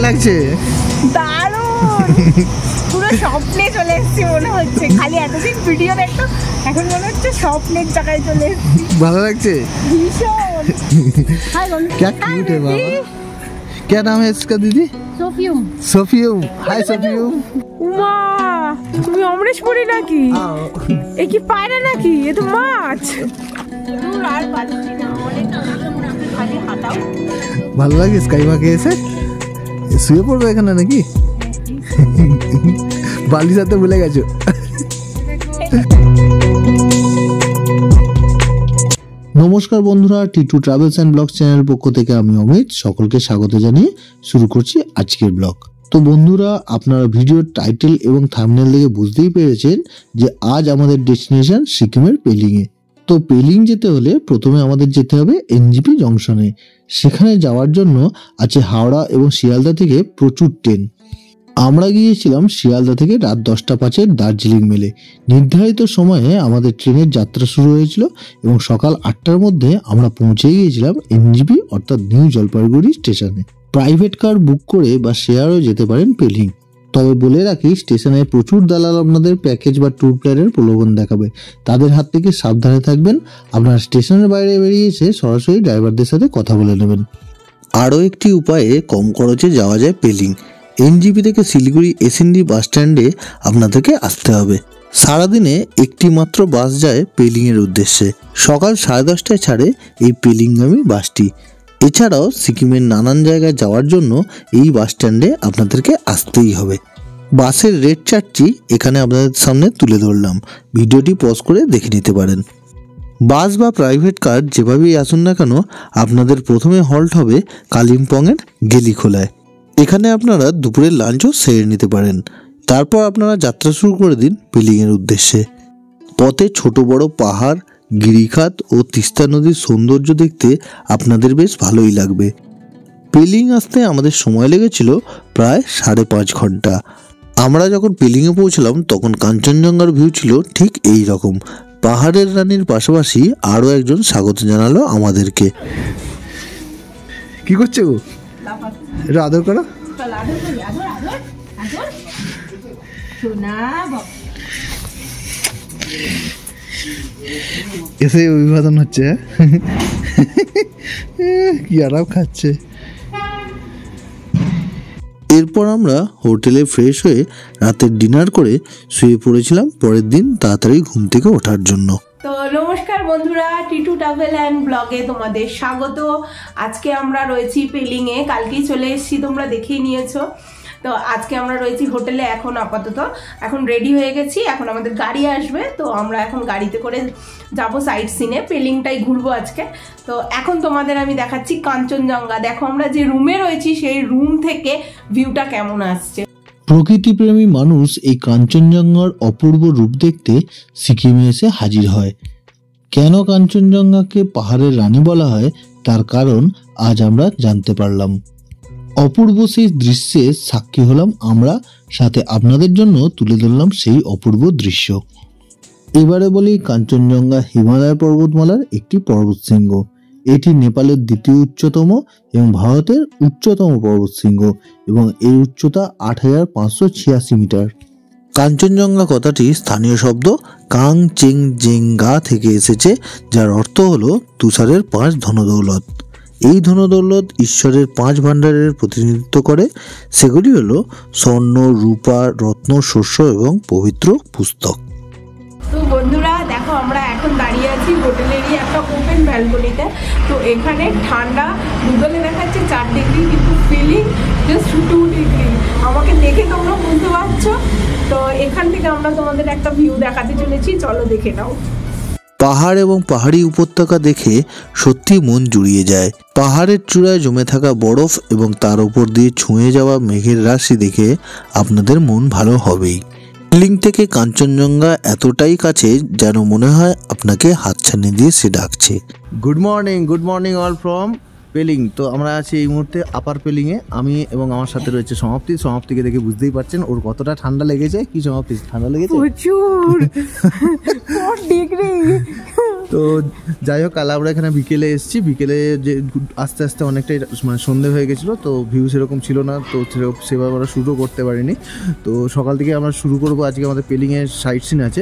লাগছে দারুণ, পুরো স্বপ্নে চলে এসেছি মনে হচ্ছে। খালি এতদিন ভিডিও দেখতো, এখন মনে হচ্ছে স্বপ্নের জায়গায় চলে এসেছি। ভালো লাগছে ভীষণ। হাই বন্ধু। क्या क्यूट है बाबा। क्या नाम है इसका दीदी? সোফিয়ম। সোফিয়ম। হাই সোফিয়ম। উমা, তুমি অমরেশপুরি নাকি? এ কি পায়রা নাকি? এ তো মাছ। আর পাচ্ছি না, অনেক খালি হাঁটাও। ভালো লাগে স্কাই মাকে এসে শুয়ে পড়বে এখানে নাকি? বালির সাথে ভুলে গেছো। নমস্কার বন্ধুরা, টিটু ট্রাভেলস অ্যান্ড ব্লগস চ্যানেলের পক্ষ থেকে আমি অমিত সকলকে স্বাগত জানিয়ে শুরু করছি আজকের ব্লগ। তো বন্ধুরা, আপনারা ভিডিওর টাইটেল এবং থাম্বনেল দেখে বুঝতেই পেরেছেন যে আজ আমাদের ডেস্টিনেশন সিকিমের পেলিংয়ে। তো পেলিং যেতে হলে প্রথমে আমাদের যেতে হবে এনজিপি জংশনে। সেখানে যাওয়ার জন্য আছে হাওড়া এবং শিয়ালদা থেকে প্রচুর ট্রেন। আমরা গিয়েছিলাম শিয়ালদা থেকে রাত 10:05 দার্জিলিং মেলে। নির্ধারিত সময়ে আমাদের ট্রেনের যাত্রা শুরু হয়েছিল এবং সকাল 8টার মধ্যে আমরা পৌঁছে গিয়েছিলাম এনজিপি অর্থাৎ নিউ জলপাইগুড়ি স্টেশনে। প্রাইভেট কার বুক করে বা শেয়ারও যেতে পারেন পেলিং। তবে বলে রাখি, স্টেশনে প্রচুর দালাল আপনাদের প্যাকেজ বা ট্যুর প্ল্যানের প্রলোভন দেখাবে, তাদের হাত থেকে সাবধানে থাকবেন। আপনারা স্টেশনের বাইরে বেরিয়ে এসে সরাসরি ড্রাইভারদের সাথে কথা বলে নেবেন। আরও একটি উপায়ে কম খরচে যাওয়া যায় পেলিং। এনজিপি থেকে শিলিগুড়ি এসএনডি বাস স্ট্যান্ডে আপনাদেরকে আসতে হবে। সারাদিনে একটি মাত্র বাস যায় পেলিংয়ের উদ্দেশ্যে। সকাল 10:30টায় ছাড়ে এই পেলিংগামী বাসটি। এছাড়াও সিকিমের নানান জায়গায় যাওয়ার জন্য এই বাস স্ট্যান্ডে আপনাদেরকে আসতেই হবে। বাসের রেট চার্টটি এখানে আপনাদের সামনে তুলে ধরলাম, ভিডিওটি পজ করে দেখে নিতে পারেন। বাস বা প্রাইভেট কার যেভাবেই আসুন না কেন, আপনাদের প্রথমে হল্ট হবে কালিম্পংয়ের গেলিখোলায়। এখানে আপনারা দুপুরের লাঞ্চও সেরে নিতে পারেন। তারপর আপনারা যাত্রা শুরু করে দিন পেলিংয়ের উদ্দেশ্যে। পথে ছোট বড় পাহাড়, গিরিখাত ও তিস্তা নদীর সৌন্দর্য দেখতে আপনাদের বেশ ভালোই লাগবে। পেলিং আসতে আমাদের সময় লেগেছিল প্রায় 5.5 ঘন্টা। আমরা যখন পেলিংয়ে পৌঁছলাম তখন কাঞ্চনজঙ্ঘার ভিউ ছিল ঠিক এই রকম। পাহাড়ের রানীর পাশাপাশি আরও একজন স্বাগত জানালো আমাদেরকে। কি করছে গো? এটা আদর করো। এসে অভিবাদন হচ্ছে, কি আরাম খাচ্ছে। এরপর আমরা হোটেলে ফ্রেশ হয়ে রাতের ডিনার করে শুয়ে পড়েছিলাম পরের দিন তাড়াতাড়ি ঘুম থেকে ওঠার জন্য। তো নমস্কার বন্ধুরা, টিটু ট্রাভেল অ্যান্ড ব্লগে তোমাদের স্বাগত। আজকে আমরা রয়েছি পেলিংয়ে, কালকেই চলে এসেছি, তোমরা দেখেই নিয়েছো। তো আজকে আমরা রয়েছি হোটেলে। এখন আপাতত এখন রেডি হয়ে গেছি, এখন আমাদের গাড়ি আসবে। তো আমরা এখন গাড়িতে করে যাব সাইট সিনে, পেলিংটাই ঘুরবো আজকে। তো এখন তোমাদের আমি দেখাচ্ছি কাঞ্চনজঙ্ঘা। দেখো আমরা যে রুমে রয়েছি সেই রুম থেকে ভিউটা কেমন আসছে। প্রকৃতিপ্রেমী মানুষ এই কাঞ্চনজঙ্ঘার অপূর্ব রূপ দেখতে সিকিমে এসে হাজির হয়। কেন কাঞ্চনজঙ্ঘাকে পাহাড়ের রানী বলা হয় তার কারণ আজ আমরা জানতে পারলাম। অপূর্ব সেই দৃশ্যে সাক্ষী হলাম আমরা, সাথে আপনাদের জন্য তুলে ধরলাম সেই অপূর্ব দৃশ্য। এবারে বলি, কাঞ্চনজঙ্ঘা হিমালয় পর্বতমালার একটি পর্বতশৃঙ্গ। এটি নেপালের দ্বিতীয় উচ্চতম এবং ভারতের উচ্চতম পর্বতশৃঙ্গ এবং এর উচ্চতা 8,586 মিটার। কাঞ্চনজঙ্ঘা কথাটি স্থানীয় শব্দ কাংচেনজেঙ্গা থেকে এসেছে, যার অর্থ হলো তুষারের 5 ধনদৌলত। এই ধনদৌলত ঈশ্বরের 5 ভাণ্ডারের প্রতিনিধিত্ব করে। সেগুলি হলো স্বর্ণ, রূপা, রত্ন, শস্য এবং পবিত্র পুস্তক। তো বন্ধুরা দেখো, আমরা এখন দাঁড়িয়ে আছি হোটেলেরই একটা ওপেন ব্যালকনিতে। তো এখানে ঠান্ডা গুগলে দেখাচ্ছে 4 ডিগ্রি, কিন্তু ফিলিং জাস্ট 2 ডিগ্রি। আমাকে দেখে তোমরা বুঝতে পারছো। তো এখান থেকে আমরা তোমাদের একটা ভিউ দেখাতে চলেছি, চলো দেখে নাও। পাহাড় এবং পাহাড়ি উপত্যকা দেখে সত্যি মন জুড়িয়ে যায়। পাহাড়ের চূড়ায় জমে থাকা বরফ এবং তার উপর দিয়ে ছুঁয়ে যাওয়া মেঘের রাশি দেখে আপনাদের মন ভালো হবেই। পেলিং থেকে কাঞ্চনজঙ্ঘা এতটাই কাছে যেন মনে হয় আপনাকে হাতছানি দিয়ে সে ডাকছে। Good morning all from Pelling. তো আমরা আছি এই মুহূর্তে আপার পেলিংয়ে। আমি এবং আমার সাথে রয়েছে সমাপ্তিকে দেখে বুঝতেই পারছেন ওর কতটা ঠান্ডা লেগেছে। কি সমাপ্তি, ঠান্ডা লেগেছে? প্রচুর 4 ডিগ্রি। তো যাই হোক, কাল আমরা এখানে বিকেলে এসেছি। বিকেলে যে আস্তে আস্তে অনেকটাই মানে সন্ধে হয়ে গেছিলো, তো ভিউ সেরকম ছিল না, তো সেভাবে আমরা শুরু করতে পারিনি। তো সকাল থেকে আমরা শুরু করবো। আজকে আমাদের পেলিংয়ের সাইট সিন আছে।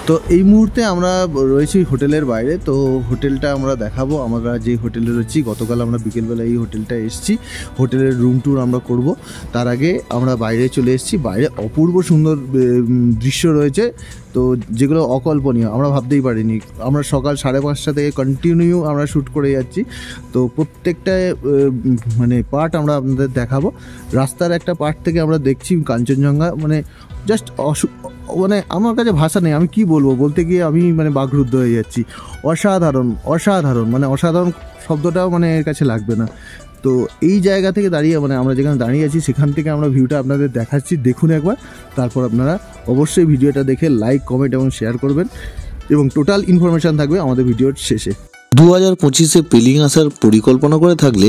তো এই মুহূর্তে আমরা রয়েছি হোটেলের বাইরে। তো হোটেলটা আমরা দেখাবো। আমরা যে হোটেলে রয়েছি, গতকাল আমরা বিকেলবেলা এই হোটেলটা এসেছি, হোটেলের রুম ট্যুর আমরা করব। তার আগে আমরা বাইরে চলে এসেছি। বাইরে অপূর্ব সুন্দর দৃশ্য রয়েছে, তো যেগুলো অকল্পনীয়, আমরা ভাবতেই পারিনি। আমরা সকাল 5:30 থেকে কন্টিনিউ আমরা শ্যুট করে যাচ্ছি। তো প্রত্যেকটা মানে পার্ট আমরা আপনাদের দেখাবো। রাস্তার একটা পার্ট থেকে আমরা দেখছি কাঞ্চনজঙ্ঘা, মানে জাস্ট মানে আমার কাছে ভাষা নেই, আমি কি বলবো, বলতে গিয়ে আমি মানে বাকরুদ্ধ হয়ে যাচ্ছি। অসাধারণ অসাধারণ, মানে অসাধারণ শব্দটাও মানে এর কাছে লাগবে না। তো এই জায়গা থেকে দাঁড়িয়ে, মানে আমরা যেখানে দাঁড়িয়ে আছি সেখান থেকে আমরা ভিউটা আপনাদের দেখাচ্ছি, দেখুন একবার। তারপর আপনারা অবশ্যই ভিডিওটা দেখে লাইক, কমেন্ট এবং শেয়ার করবেন, এবং টোটাল ইনফরমেশান থাকবে আমাদের ভিডিওর শেষে। 2025-এ পেলিং আসার পরিকল্পনা করে থাকলে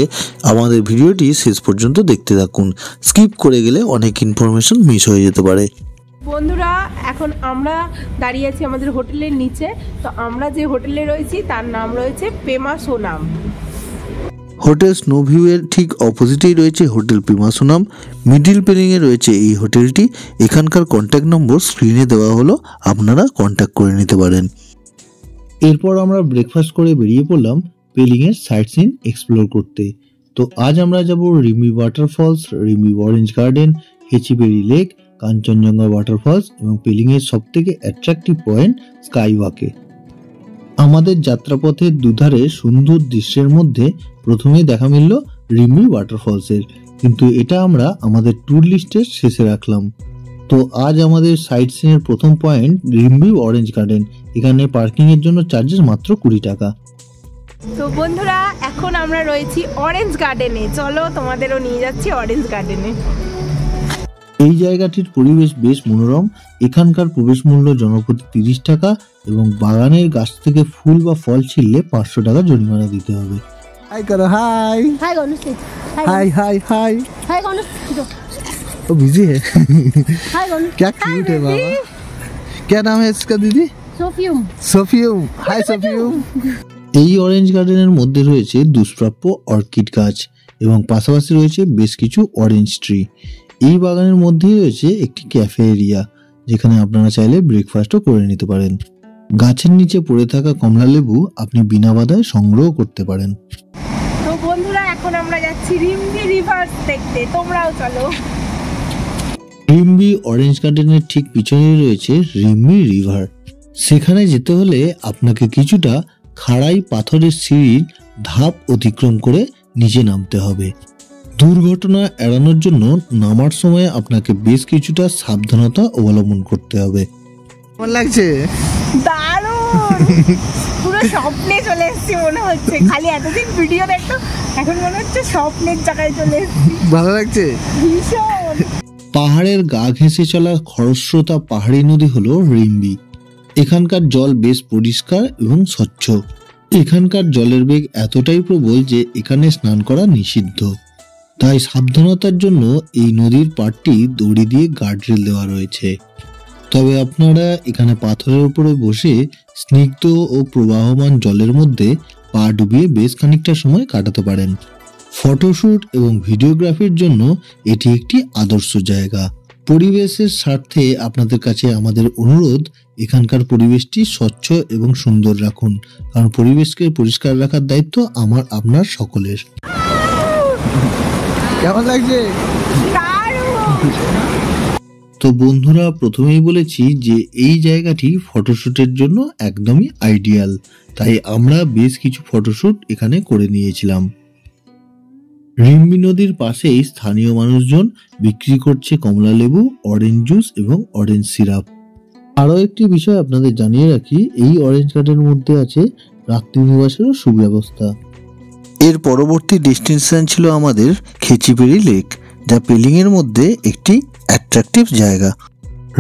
আমাদের ভিডিওটি শেষ পর্যন্ত দেখতে থাকুন। স্কিপ করে গেলে অনেক ইনফরমেশন মিস হয়ে যেতে পারে। বন্ধুরা, এখন আমরা দাঁড়িয়ে আছি আমাদের হোটেলের নিচে। তো আমরা যে হোটেলে রয়েছি তার নাম রয়েছে Pema Sonam. Hotel snow view এর ঠিক অপোজিটেই রয়েছে হোটেল পেমা সোনাম। মিডিল পেলিংয়ে রয়েছে এই হোটেলটি। এখানকার কন্ট্যাক্ট নম্বর স্ক্রিনে দেওয়া হলো, আপনারা কন্ট্যাক্ট করে নিতে পারেন। এরপর আমরা ব্রেকফাস্ট করে বেরিয়ে পড়লাম পেলিংয়ের সাইট সিন এক্সপ্লোর করতে। তো আজ আমরা যাব Rimbi waterfalls, Rimbi orange garden, Khecheopalri lake, Kanchenjunga waterfalls এবং পেলিংয়ের সবথেকে অ্যাট্রাকটিভ পয়েন্ট স্কাই ওয়াকে। আমাদের যাত্রাপথের দুধারে সুন্দর দৃশ্যের মধ্যে প্রথমেই দেখা মিলল রিমি ওয়াটারফলসের, কিন্তু এটা আমরা আমাদের ট্যুর লিস্টের শেষে রাখলাম। তো আজ আমাদের সাইট সিনের প্রথম পয়েন্ট রিমি অরেঞ্জ গার্ডেন। এখানে পার্কিং এর জন্য চার্জেস মাত্র 20 টাকা। তো বন্ধুরা, এখন আমরা রয়েছি অরেঞ্জ গার্ডেনে। চলো, তোমাদেরও নিয়ে যাচ্ছি অরেঞ্জ গার্ডেনে। এই জায়গাটির পরিবেশ বেশ মনোরম। এখানকার প্রবেশ মূল্য জনপ্রতি 30 টাকা এবং বাগানের গাছ থেকে ফুল বা ফল ছিঁড়লে 500 টাকা জরিমানা দিতে হবে। হাই করো, হাই हाय गणेश, हाय हाय हाय हाय गणेश, वो बिजी है। हाय गणेश, क्या क्यूट है बाबा। क्या नाम है इसका दीदी? सोफियम। সোফিয়ুম, হাই সোফিয়ুম। এই অরেঞ্জ গার্ডেনের মধ্যে রয়েছে দুষ্প্রাপ্য অর্কিড গাছ এবং পাশাপাশি রয়েছে বেশ কিছু অরেঞ্জ ট্রি। এই বাগানের মধ্যেই রয়েছে একটি ক্যাফে এরিয়া, যেখানে আপনারা চাইলে ব্রেকফাস্টও করে নিতে পারেন। গাছের নিচে পড়ে থাকা কমলা লেবু আপনি বিনা বাধায় সংগ্রহ করতে পারেন। তো বন্ধুরা, এখন আমরা যাচ্ছি রিম্বি রিভার দেখতে, তোমরাও চলো। রিম্বি অরেঞ্জ গার্ডেনের ঠিক পিছনেই রয়েছে রিম্বি রিভার। সেখানে যেতে হলে আপনাকে কিছুটা খাড়াই পাথরের সিঁড়ির ধাপ অতিক্রম করে নিচে নামতে হবে। দুর্ঘটনা এড়ানোর জন্য নামার সময় আপনাকে বেশ কিছুটা সাবধানতা অবলম্বন করতে হবে। কেমন লাগছে? দারুণ, পুরো স্বপ্নে চলে এসেছি মনে হচ্ছে। খালি এতদিন ভিডিও দেখতো, এখন মনে হচ্ছে স্বপ্নের জায়গায় চলে এসেছি। ভালো লাগছে ভীষণ। পাহাড়ের গা ঘেঁষে চলা খরস্রোতা পাহাড়ি নদী হলো রিম্বি। এখানকার জল বেশ পরিষ্কার এবং স্বচ্ছ। এখানকার জলের বেগ এতটাই প্রবল যে এখানে স্নান করা নিষিদ্ধ। তাই সাবধানতার জন্য এই নদীর পাড়টি দড়ি দিয়ে গার্ডরেল দেওয়া রয়েছে। তবে আপনারা এখানে পাথরের উপরে বসে স্নিগ্ধ ও প্রবাহমান জলের মধ্যে পা ডুবিয়ে বেশ খানিকটা সময় কাটাতে পারেন। ফটোশ্যুট এবং ভিডিওগ্রাফির জন্য এটি একটি আদর্শ জায়গা। পরিবেশের স্বার্থে আপনাদের কাছে আমাদের অনুরোধ, এখানকার পরিবেশটি স্বচ্ছ এবং সুন্দর রাখুন, কারণ পরিবেশকে পরিষ্কার রাখার দায়িত্ব আমার আপনার সকলের। কেমন লাগছে? তো বন্ধুরা, প্রথমেই বলেছি যে এই জায়গাটি ফটোশ্যুটের জন্য একদমই আইডিয়াল, তাই আমরা বেশ কিছু ফটোশ্যুট এখানে করে নিয়েছিলাম। রিম্বি নদীর পাশেই স্থানীয় মানুষজন বিক্রি করছে কমলা লেবু, অরেঞ্জ জুস এবং অরেঞ্জ সিরাপ। আরও একটি বিষয় আপনাদের জানিয়ে রাখি, এই অরেঞ্জ গার্ডেনের মধ্যে আছে রাত্রি নিবাসেরও সুব্যবস্থা। এর পরবর্তী ডেস্টিনেশন ছিল আমাদের খেচিপেরি লেক, যা পেলিংয়ের মধ্যে একটি অ্যাট্রাকটিভ জায়গা।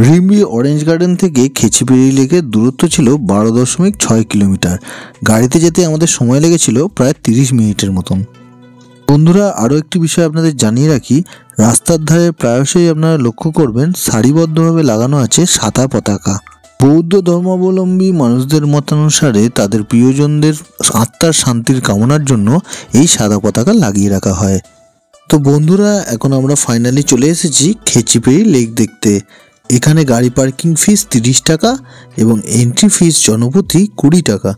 রিম্বি অরেঞ্জ গার্ডেন থেকে খেচিপেরি লেকের দূরত্ব ছিল 12.6 কিলোমিটার। গাড়িতে যেতে আমাদের সময় লেগেছিল প্রায় 30 মিনিটের মতন। বন্ধুরা, আরও একটি বিষয় আপনাদের জানিয়ে রাখি, রাস্তার ধারে প্রায়শই আপনারা লক্ষ্য করবেন সারিবদ্ধভাবে লাগানো আছে সাদা পতাকা। বৌদ্ধ ধর্মাবলম্বী মানুষদের মতানুসারে তাদের প্রিয়জনদের আত্মার শান্তির কামনার জন্য এই সাদা পতাকা লাগিয়ে রাখা হয়। তো বন্ধুরা, এখন আমরা ফাইনালি চলে এসেছি খেচিপেড়ি লেক দেখতে। এখানে গাড়ি পার্কিং ফিস 30 টাকা এবং এন্ট্রি ফিস জনপ্রতি 20 টাকা।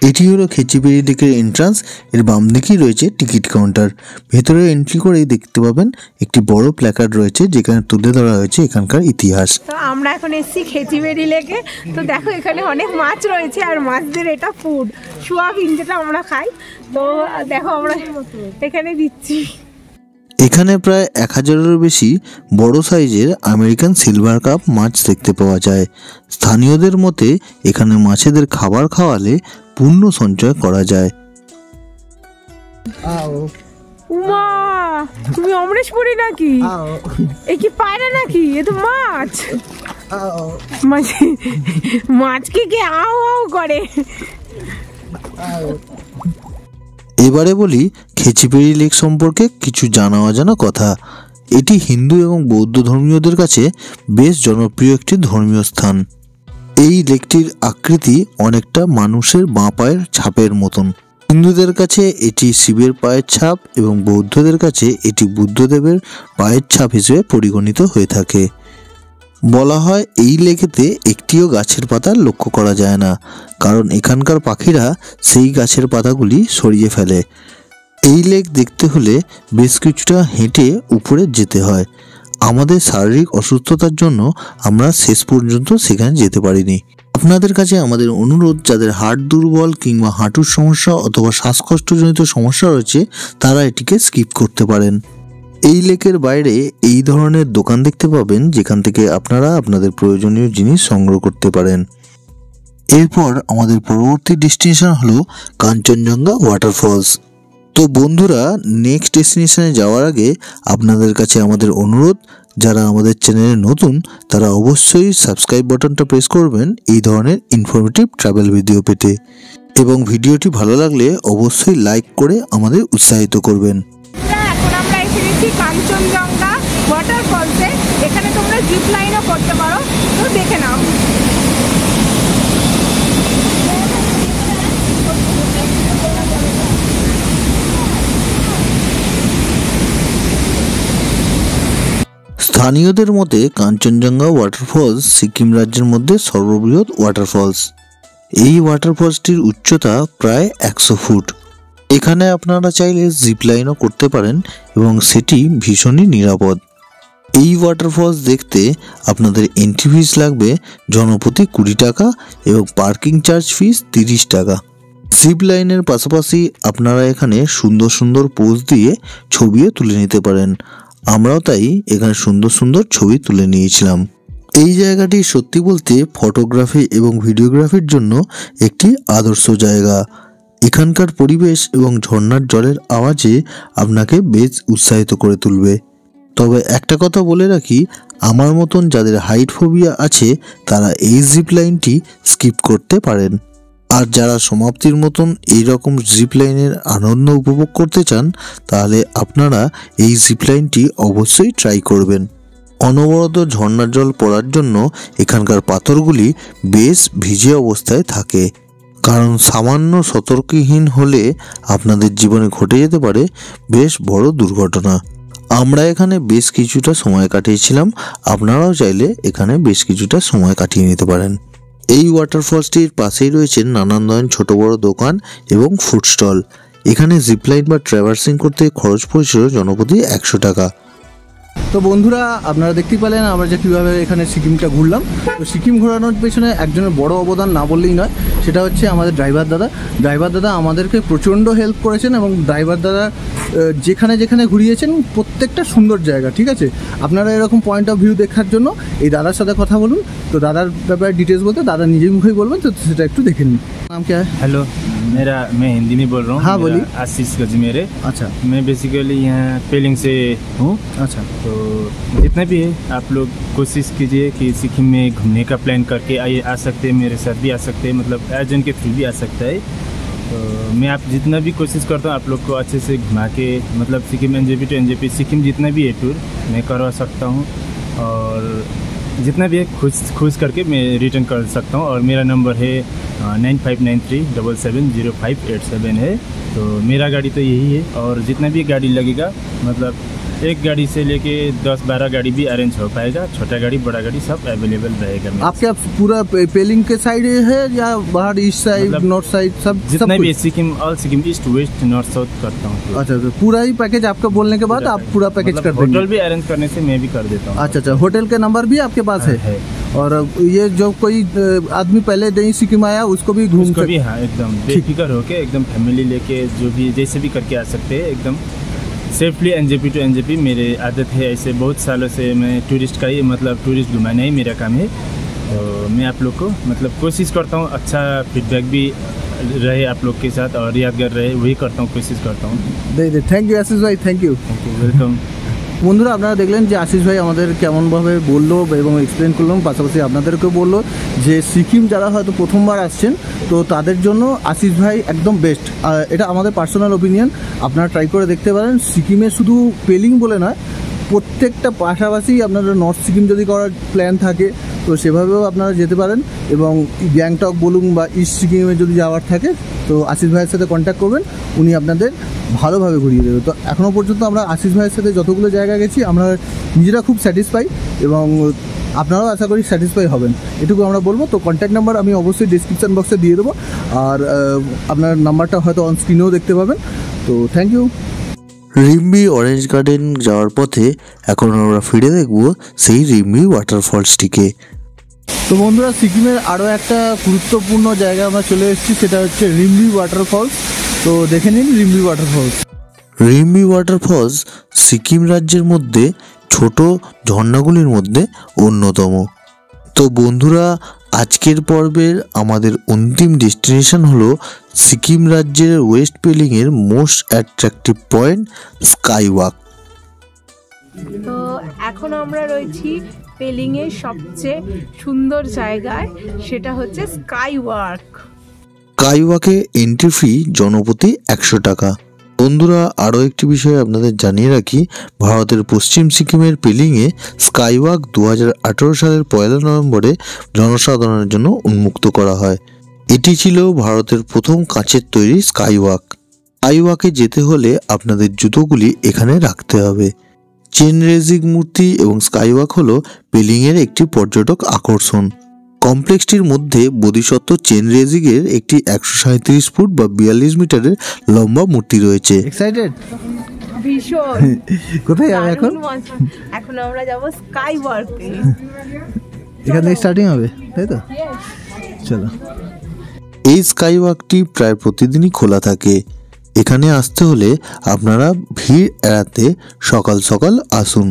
এটি হলো খেচিপেড়ি লেকের এন্ট্রান্স। এর বাম দিকেই রয়েছে টিকিট কাউন্টার। ভেতরে এন্ট্রি করেই দেখতে পাবেন একটি বড় প্ল্যাকার্ড রয়েছে যেখানে তুলে ধরা হয়েছে এখানকার ইতিহাস। তো আমরা এখন এসেছি খেচিপেড়ি লেকে। তো দেখো এখানে অনেক মাছ রয়েছে আর মাছদের এটা ফুড সোয়াবিন যেটা আমরা খাই। তো দেখো আমরা এখানে দিচ্ছি। এখানে প্রায় 1000-এরও বেশি বড় সাইজের আমেরিকান সিলভার কাপ মাছ দেখতে পাওয়া যায়। স্থানীয়দের মতে এখানে মাছেদের খাবার খাওয়ালে পুণ্য সঞ্চয় করা যায়। উমা, তুমি অমরেশপুরি নাকি? এ কি পায়রা নাকি? এ তো মাছ। মাছকে কে আও আও করে। এবারে বলি খেচিপেড়ি লেক সম্পর্কে কিছু জানা অজানা কথা। এটি হিন্দু এবং বৌদ্ধ ধর্মীয়দের কাছে বেশ জনপ্রিয় একটি ধর্মীয় স্থান। এই লেকটির আকৃতি অনেকটা মানুষের বাঁ পায়ের ছাপের মতন। হিন্দুদের কাছে এটি শিবের পায়ের ছাপ এবং বৌদ্ধদের কাছে এটি বুদ্ধদেবের পায়ের ছাপ হিসেবে পরিগণিত হয়ে থাকে। বলা হয় এই লেকেতে একটিও গাছের পাতা লক্ষ্য করা যায় না, কারণ এখানকার পাখিরা সেই গাছের পাতাগুলি সরিয়ে ফেলে। এই লেক দেখতে হলে বেশ কিছুটা হেঁটে উপরে যেতে হয়। আমাদের শারীরিক অসুস্থতার জন্য আমরা শেষ পর্যন্ত সেখানে যেতে পারিনি। আপনাদের কাছে আমাদের অনুরোধ, যাদের হার্ট দুর্বল কিংবা হাঁটুর সমস্যা অথবা শ্বাসকষ্টজনিত সমস্যা রয়েছে তারা এটিকে স্কিপ করতে পারেন। এই লেকের বাইরে এই ধরনের দোকান দেখতে পাবেন যেখান থেকে আপনারা আপনাদের প্রয়োজনীয় জিনিস সংগ্রহ করতে পারেন। এরপর আমাদের পরবর্তী ডেস্টিনেশন হলো কাঞ্চনজঙ্ঘা ওয়াটারফলস। তো বন্ধুরা, নেক্সট ডেস্টিনেশনে যাওয়ার আগে আপনাদের কাছে আমাদের অনুরোধ, যারা আমাদের চ্যানেলে নতুন তারা অবশ্যই সাবস্ক্রাইব বাটনটা প্রেস করবেন এই ধরনের ইনফরমেটিভ ট্রাভেল ভিডিও পেতে, এবং ভিডিওটি ভালো লাগলে অবশ্যই লাইক করে আমাদের উৎসাহিত করবেন। এখন আমরা এসে গেছি কাঞ্চনজঙ্ঘা ওয়াটারফলসে। এখানে তোমরা জিপ লাইনও করতে পারো, তো দেখে নাও। স্থানীয়দের মতে কাঞ্চনজঙ্ঘা ওয়াটারফলস সিকিম রাজ্যের মধ্যে সর্ববৃহৎ ওয়াটারফলস। এই ওয়াটারফলসটির উচ্চতা প্রায় 100 ফুট। এখানে আপনারা চাইলে জিপ লাইনও করতে পারেন এবং সেটি ভীষণই নিরাপদ। এই ওয়াটারফলস দেখতে আপনাদের এন্ট্রি ফিস লাগবে জনপ্রতি 20 টাকা এবং পার্কিং চার্জ ফিস 30 টাকা। জিপ লাইনের পাশাপাশি আপনারা এখানে সুন্দর সুন্দর পোজ দিয়ে ছবিও তুলে নিতে পারেন। আমরাও তাই এখানে সুন্দর সুন্দর ছবি তুলে নিয়েছিলাম। এই জায়গাটি সত্যি বলতে ফটোগ্রাফি এবং ভিডিওগ্রাফির জন্য একটি আদর্শ জায়গা। এখানকার পরিবেশ এবং ঝর্ণার জলের আওয়াজে আপনাকে বেশ উৎসাহিত করে তুলবে। তবে একটা কথা বলে রাখি, আমার মতন যাদের হাইট ফোবিয়া আছে তারা এই জিপ লাইনটি স্কিপ করতে পারেন। আর যারা সমাপ্তির মতন এইরকম জিপ লাইনের আনন্দ উপভোগ করতে চান তাহলে আপনারা এই জিপ লাইনটি অবশ্যই ট্রাই করবেন। অনবরত ঝর্ণার জল পড়ার জন্য এখানকার পাথরগুলি বেশ ভিজে অবস্থায় থাকে, কারণ সামান্য সতর্কহীন হলে আপনাদের জীবনে ঘটে যেতে পারে বেশ বড় দুর্ঘটনা। আমরা এখানে বেশ কিছুটা সময় কাটিয়েছিলাম, আপনারাও চাইলে এখানে বেশ কিছুটা সময় কাটিয়ে নিতে পারেন। এই ওয়াটারফলসটির পাশেই রয়েছে নানান ধরনের ছোট বড় দোকান এবং ফুড স্টল। এখানে জিপলাইন বা ট্র্যাভার্সিং করতে খরচ পড়েছিল জনপ্রতি 100 টাকা। তো বন্ধুরা, আপনারা দেখতেই পেলেন আমরা যে কীভাবে এখানে সিকিমটা ঘুরলাম। তো সিকিম ঘোরানোর পেছনে একজনের বড় অবদান না বললেই নয়, সেটা হচ্ছে আমাদের ড্রাইভার দাদা। ড্রাইভার দাদা আমাদেরকে প্রচণ্ড হেল্প করেছেন এবং ড্রাইভার দাদা যেখানে যেখানে ঘুরিয়েছেন প্রত্যেকটা সুন্দর জায়গা। ঠিক আছে, আপনারা এরকম পয়েন্ট অফ ভিউ দেখার জন্য এই দাদার সাথে কথা বলুন। তো দাদার ব্যাপারে ডিটেলস বলতে দাদা নিজের মুখেই বলবেন, তো সেটা একটু দেখে নিন। নাম क्या है? हेलो, मैं हिंदी में बोल रहा हूँ। हाँ, बोलिए। आशीष गजमेरे। अच्छा, मैं बेसिकली यहाँ पेलिंग से हूँ। अच्छा, तो जितना भी है आप लोग कोशिश कीजिए कि सिक्किम में घूमने का प्लान करके आ सकते हैं, मेरे साथ भी आ सकते हैं, मतलब एजेंट के थ्रू भी आ सकता है। तो मैं आप जितना भी कोशिश करता हूँ आप लोग को अच्छे से घुमा के, मतलब Sikkim NJP to NJP Sikkim जितना भी है टूर मैं करवा सकता हूँ। और जितना भी है खुश करके मैं रिटर्न कर सकता हूँ। और मेरा नंबर है 9593770587 है। तो मेरा गाड़ी तो यही है, और जितना भी गाड़ी लगेगा मतलब एक गाड़ी से लेके 10-12 गाड़ी भी अरेंज हो पाएगा। छोटा गाड़ी बड़ा गाड़ी सब अवेलेबल रहेगा। आपके पूरा पेलिंग के साइड है या बाहर ईस्ट साइड मतलब नॉर्थ साइड सब जितना भी Sikkim all Sikkim east west north south करता हूँ। अच्छा, तो पूरा ही पैकेज आपका बोलने के बाद आप पूरा पैकेज कर देंगे? होटल भी अरेंज करने से मैं भी कर देता हूँ। अच्छा, होटल के नंबर भी आपके पास है। और ये जो कोई आदमी पहले नहीं सिक्किम आया उसको भी घूम सकते भी। हाँ, एकदम बेफिक्र होके एकदम फैमिली लेके जो भी जैसे भी करके आ सकते हैं एकदम सेफली। एनजेपी टू एनजेपी मेरे आदत है, ऐसे बहुत सालों से मैं टूरिस्ट का ही मतलब टूरिस्ट घुमाना ही मेरा काम है। तो मैं आप लोग को मतलब कोशिश करता हूँ अच्छा फीडबैक भी रहे आप लोग के साथ और यादगार रहे, वही करता हूँ, कोशिश करता हूँ। थैंक यू आशीष भाई, थैंक यू, वेलकम। বন্ধুরা আপনারা দেখলেন যে আশিস ভাই আমাদের কেমনভাবে বললো এবং এক্সপ্লেন করলাম, পাশাপাশি আপনাদেরকেও বললো যে সিকিম যারা হয়তো প্রথমবার আসছেন তো তাদের জন্য আশিস ভাই একদম বেস্ট। এটা আমাদের পার্সোনাল ওপিনিয়ন, আপনারা ট্রাই করে দেখতে পারেন। সিকিমে শুধু পেলিং বলে নয়, প্রত্যেকটা পাশাপাশি আপনারা নর্থ সিকিম যদি করার প্ল্যান থাকে তো সেভাবেও আপনারা যেতে পারেন। এবং গ্যাংটক বলুন বা ইস্ট সিকিমে যদি যাওয়ার থাকে তো আশিস ভাইয়ের সাথে কন্ট্যাক্ট করবেন, উনি আপনাদের ভালোভাবে ঘুরিয়ে দেবে। তো এখনও পর্যন্ত আমরা আশিস ভাইয়ের সাথে যতগুলো জায়গা গেছি আমরা নিজেরা খুব স্যাটিসফাই এবং আপনারাও আশা করি স্যাটিসফাই হবেন, এটুকু আমরা বলবো। তো কন্ট্যাক্ট নাম্বার আমি অবশ্যই ডিসক্রিপশান বক্সে দিয়ে দেবো, আর আপনার নাম্বারটা হয়তো অন স্ক্রিনেও দেখতে পাবেন। তো thank you. Rimbi orange garden যাওয়ার পথে এখন আমরা ফিরে দেখব সেই রিম্বি ওয়াটারফলসটিকে। তো বন্ধুরা, সিকিমের আরও একটা গুরুত্বপূর্ণ জায়গা আমরা চলে এসেছি, সেটা হচ্ছে রিম্বি ওয়াটারফলস। তো দেখে নিন রিম্বি ওয়াটারফলস। রিম্বি ওয়াটারফলস সিকিম রাজ্যের মধ্যে ছোট ঝর্ণাগুলির মধ্যে অন্যতম। তো বন্ধুরা, আজকের পর্বের আমাদের অন্তিম ডেস্টিনেশন হলো সিকিম রাজ্যের ওয়েস্ট পেলিংয়ের most attractive point sky walk. তো এখন আমরা রয়েছি পেলিংয়ের সবচেয়ে সুন্দর জায়গায়, সেটা হচ্ছে স্কাই ওয়াক। স্কাই ওয়াকে এন্ট্রি ফি জনপ্রতি 100 টাকা। বন্ধুরা, আরও একটি বিষয় আপনাদের জানিয়ে রাখি, ভারতের পশ্চিম সিকিমের পেলিংয়ে স্কাই ওয়াক 2018 সালের 1 নভেম্বরে জনসাধারণের জন্য উন্মুক্ত করা হয়। এটি ছিল ভারতের প্রথম কাঁচের তৈরি স্কাই ওয়াক। স্কাই ওয়াকে যেতে হলে আপনাদের জুতোগুলি এখানে রাখতে হবে। চেন রেজিং মূর্তি এবং স্কাই ওয়াক হলো পেলিংয়ের একটি পর্যটক আকর্ষণ। কমপ্লেক্সটির মধ্যে বোধিসত্ত্ব চেন রেজিংয়ের একটি 137 ফুট বা 42 মিটারের লম্বা মূর্তি রয়েছে। এক্সাইটেড? ভীষণ। কোথায় যাবে এখন? এখন আমরা যাব স্কাই ওয়াকে। এখান থেকে স্টার্টিং হবে, তাই তো? চলো। এই স্কাই ওয়াকটি প্রায় প্রতিদিনই খোলা থাকে। এখানে আসতে হলে আপনারা ভিড় এড়াতে সকাল সকাল আসুন।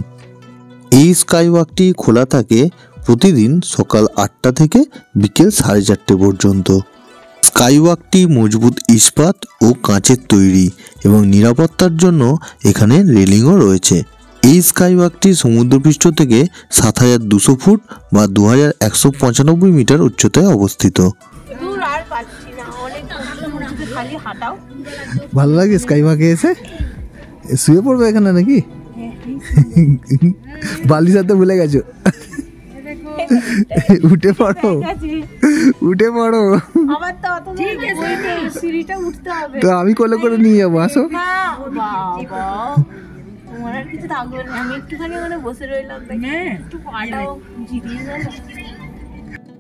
এই স্কাই ওয়াকটি খোলা থাকে প্রতিদিন সকাল 8টা থেকে বিকেল 4:30 পর্যন্ত। স্কাই ওয়াকটি মজবুত ইস্পাত ও কাঁচের তৈরি এবং নিরাপত্তার জন্য এখানে রেলিংও রয়েছে। এই স্কাই ওয়াকটি সমুদ্রপৃষ্ঠ থেকে 7200 ফুট বা 2195 মিটার উচ্চতায় অবস্থিত। ভালো লাগে স্কাই ওয়াকে এসে? শুয়ে পড়বে এখানে নাকি? বালি সাথে ভুলে গেছো? উঠে পড়ো, উঠে পড়ো। তো আমি কোলে করে নিয়ে যাবো, আসো।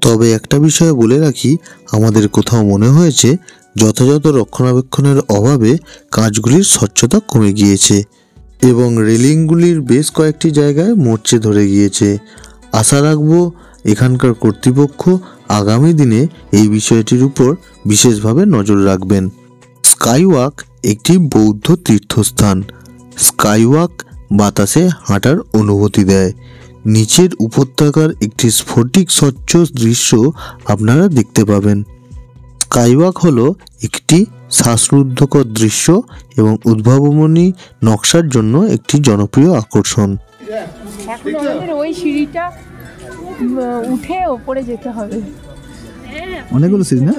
তবে একটা বিষয় বলে রাখি, আমাদের কোথাও মনে হয়েছে যথাযথ রক্ষণাবেক্ষণের অভাবে কাঁচগুলির স্বচ্ছতা কমে গিয়েছে এবং রেলিংগুলির বেশ কয়েকটি জায়গায় মরচে ধরে গিয়েছে। আশা রাখবো এখানকার কর্তৃপক্ষ আগামী দিনে এই বিষয়টির উপর বিশেষভাবে নজর রাখবেন। স্কাই ওয়াক একটি বৌদ্ধ তীর্থস্থান। স্কাই ওয়াক বাতাসে হাঁটার অনুভূতি দেয়। নিচের উপত্যকার একটি স্ফটিক স্বচ্ছ দৃশ্য আপনারা দেখতে পাবেন। স্কাই ওয়াক হলো একটি শ্বাসরুদ্ধকর দৃশ্য এবং উদ্ভাবনী নকশার জন্য একটি জনপ্রিয় আকর্ষণ। এখন আমাদের ওই সিঁড়িটা উঠে ওপরে যেতে হবে। অনেকগুলো সিঁড়ি না?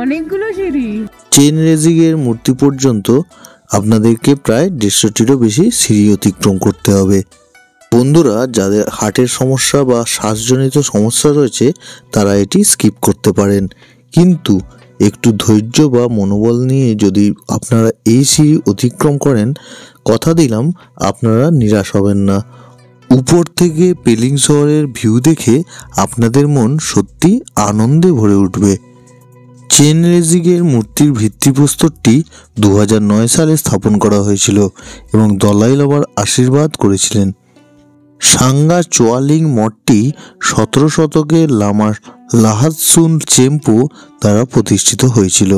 অনেকগুলো সিঁড়ি। চেন রেজিংয়ের মূর্তি পর্যন্ত আপনাদেরকে প্রায় 150টিরও বেশি সিঁড়ি অতিক্রম করতে হবে। বন্ধুরা, যাদের হার্টের সমস্যা বা শ্বাসজনিত সমস্যা রয়েছে তারা এটি স্কিপ করতে পারেন, কিন্তু একটু ধৈর্য বা মনোবল নিয়ে যদি আপনারা এই সিঁড়ি অতিক্রম করেন, কথা দিলাম আপনারা নিরাশ হবেন না। উপর থেকে পেলিং শহরের ভিউ দেখে আপনাদের মন সত্যি আনন্দে ভরে উঠবে। চেন রেজিংয়ের মূর্তির ভিত্তিপ্রস্তরটি 2009 সালে স্থাপন করা হয়েছিল এবং দলাই লামার আশীর্বাদ করেছিলেন। সাঙ্গা চোয়ালিং মঠটি 17 শতকে লামা লাহাতসুন চেম্পো দ্বারা প্রতিষ্ঠিত হয়েছিল।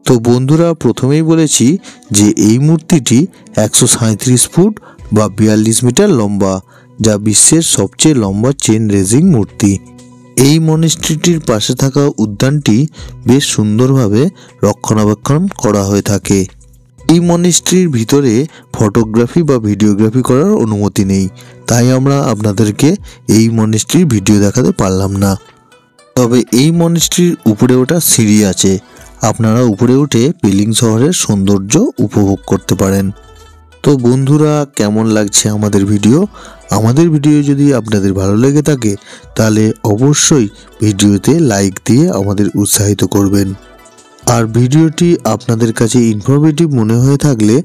তো বন্ধুরা, প্রথমেই বলেছি যে এই মূর্তিটি 137 ফুট বা 42 মিটার লম্বা, যা বিশ্বের সবচেয়ে লম্বা চেন রেজিং মূর্তি। এই মনিস্ট্রিটির পাশে থাকা উদ্যানটি বেশ সুন্দরভাবে রক্ষণাবেক্ষণ করা হয়ে থাকে। এই মনিস্ট্রির ভিতরে ফটোগ্রাফি বা ভিডিওগ্রাফি করার অনুমতি নেই, তাই আমরা আপনাদেরকে এই মনিস্ট্রির ভিডিও দেখাতে পারলাম না। তবে এই মনিস্ট্রির উপরে ওঠা সিঁড়ি আছে, আপনারা উপরে উঠে পেলিং শহরের সৌন্দর্য উপভোগ করতে পারেন। তো বন্ধুরা, কেমন লাগছে আমাদের ভিডিও? আমাদের ভিডিও যদি আপনাদের ভালো লেগে থাকে তাহলে অবশ্যই ভিডিওতে লাইক দিয়ে আমাদের উৎসাহিত করবেন। আর ভিডিওটি আপনাদের কাছে ইনফরমেটিভ মনে হয়ে থাকলে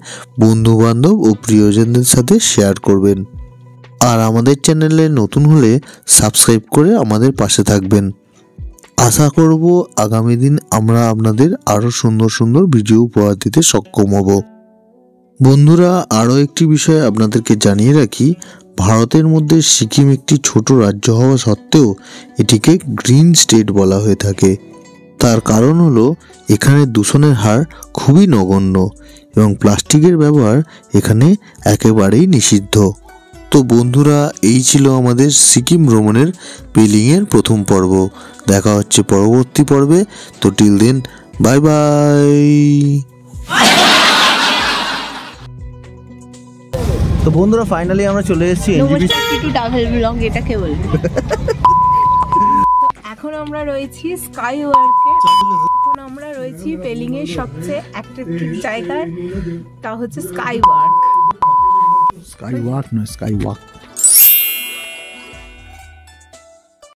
বন্ধু বান্ধব ও প্রিয়জনদের সাথে শেয়ার করবেন। আর আমাদের চ্যানেলে নতুন হলে সাবস্ক্রাইব করে আমাদের পাশে থাকবেন। আশা করব আগামী দিন আমরা আপনাদের আরও সুন্দর সুন্দর ভিডিও উপহার দিতে সক্ষম হব। বন্ধুরা, আরও একটি বিষয় আপনাদেরকে জানিয়ে রাখি, ভারতের মধ্যে সিকিম একটি ছোট রাজ্য হওয়া সত্ত্বেও এটিকে গ্রিন স্টেট বলা হয়ে থাকে। তার কারণ হলো এখানে দূষণের হার খুবই নগণ্য এবং প্লাস্টিকের ব্যবহার এখানে একেবারেই নিষিদ্ধ। তো বন্ধুরা, এই ছিল আমাদের সিকিম ভ্রমণের পেলিংয়ের প্রথম পর্ব। দেখা হচ্ছে পরবর্তী পর্বে। তো টিল দেন, বাই বাই। তো বন্ধুরা, ফাইনালি আমরা চলে এসেছি নমস্কার, টিটু ট্রাভেল ব্লগ এটাকে বলবো। এখন আমরা রয়েছি স্কাই ওয়ার্কে। এখন আমরা রয়েছি পেলিং এর সবচেয়ে অ্যাট্রাকটিভ জায়গায়, তা হচ্ছে স্কাই ওয়ার্ক। স্কাই ওয়াক নয়, স্কাই ওয়াক।